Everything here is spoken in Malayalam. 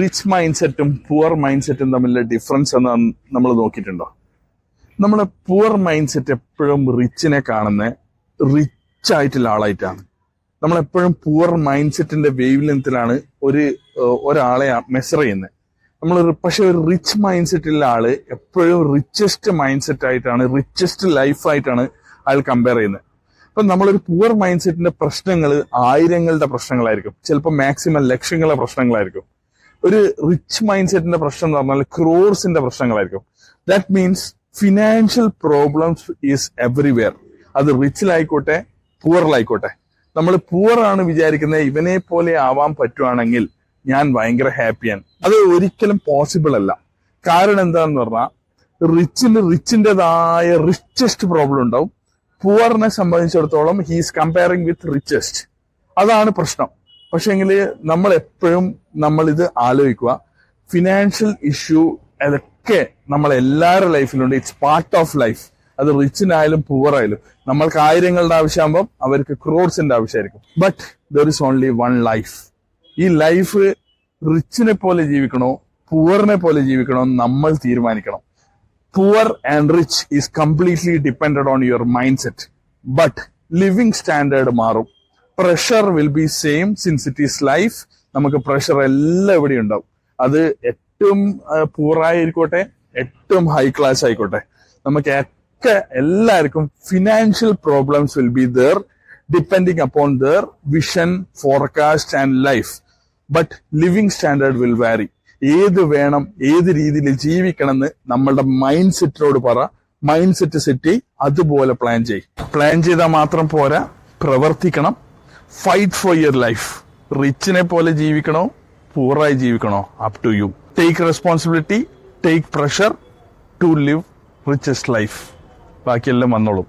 റിച്ച് മൈൻഡ് സെറ്റും പുവർ മൈൻഡ് സെറ്റും തമ്മിലുള്ള ഡിഫറൻസ് എന്ന് നമ്മൾ നോക്കിയിട്ടുണ്ടോ? നമ്മളെ പുവർ മൈൻഡ് സെറ്റ് എപ്പോഴും റിച്ചിനെ കാണുന്ന റിച്ച് ആയിട്ടുള്ള ആളായിട്ടാണ്. നമ്മളെപ്പോഴും പുവർ മൈൻഡ് സെറ്റിന്റെ വേവ് ലെങ്ത്തിലാണ് ഒരാളെ മെഷർ ചെയ്യുന്നത്. പക്ഷെ ഒരു റിച്ച് മൈൻഡ് സെറ്റുള്ള ആള് എപ്പോഴും റിച്ചസ്റ്റ് മൈൻഡ് സെറ്റ് ആയിട്ടാണ്, റിച്ചസ്റ്റ് ലൈഫായിട്ടാണ് അയാൾ കമ്പയർ ചെയ്യുന്നത്. അപ്പൊ നമ്മളൊരു പുവർ മൈൻഡ് സെറ്റിന്റെ പ്രശ്നങ്ങൾ ആയിരങ്ങളുടെ പ്രശ്നങ്ങളായിരിക്കും, ചിലപ്പോൾ മാക്സിമം ലക്ഷങ്ങളുടെ പ്രശ്നങ്ങളായിരിക്കും. ഒരു റിച്ച് മൈൻഡ് സെറ്റിന്റെ പ്രശ്നം എന്ന് പറഞ്ഞാൽ ക്രോർസിന്റെ പ്രശ്നങ്ങളായിരിക്കും. That means financial problems is everywhere. അത് റിച്ചിലായിക്കോട്ടെ പുവറിലായിക്കോട്ടെ. നമ്മൾ പുവർ ആണ് വിചാരിക്കുന്നത് ഇവനെ പോലെ ആവാൻ പറ്റുവാണെങ്കിൽ ഞാൻ ഭയങ്കര ഹാപ്പിയാണ്. അത് ഒരിക്കലും പോസിബിൾ അല്ല. കാരണം എന്താന്ന് പറഞ്ഞാൽ റിച്ചിന്റേതായ റിച്ചസ്റ്റ് പ്രോബ്ലം ഉണ്ടാവും. പുവറിനെ സംബന്ധിച്ചിടത്തോളം ഹീസ് കമ്പയറിംഗ് വിത്ത് റിച്ചസ്റ്റ്. അതാണ് പ്രശ്നം. പക്ഷെങ്കിൽ നമ്മൾ എപ്പോഴും ഇത് ആലോചിക്കുക, ഫിനാൻഷ്യൽ ഇഷ്യൂ അതൊക്കെ നമ്മളെല്ലാവരുടെ ലൈഫിലുണ്ട്. It's part of life. അത് റിച്ചിനായാലും പുവർ ആയാലും. നമ്മൾക്ക് ആയിരങ്ങളുടെ ആവശ്യമാകുമ്പോൾ അവർക്ക് ക്രോഡ്സിന്റെ ആവശ്യമായിരിക്കും. But there is only one life. ഈ ലൈഫ് റിച്ചിനെ പോലെ ജീവിക്കണോ പുവറിനെ പോലെ ജീവിക്കണോ നമ്മൾ തീരുമാനിക്കണം. Poor and rich is completely depended on your mindset. But living standard മാറും. Pressure will be same since it is life. നമുക്ക് പ്രഷർ എല്ലാം എവിടെ ഉണ്ടാവും. അത് ഏറ്റവും പൂറായിരിക്കോട്ടെ, ഏറ്റവും ഹൈ ക്ലാസ് ആയിക്കോട്ടെ, നമുക്ക് എല്ലാവർക്കും financial problems will be there depending upon there vision, forecast and life. But living standard will വാരി. ഏത് വേണം, ഏത് രീതിയിൽ ജീവിക്കണം എന്ന് നമ്മളുടെ മൈൻഡ് സെറ്റിനോട് പറ. മൈൻഡ് സെറ്റ് അതുപോലെ പ്ലാൻ ചെയ്താൽ മാത്രം പോരാ, പ്രവർത്തിക്കണം. Fight for your life. റിച്ചിനെ പോലെ ജീവിക്കണോ പൂറായി ജീവിക്കണോ, up to you. Take responsibility, take pressure to live richest life. ബാക്കിയെല്ലാം വന്നോളും.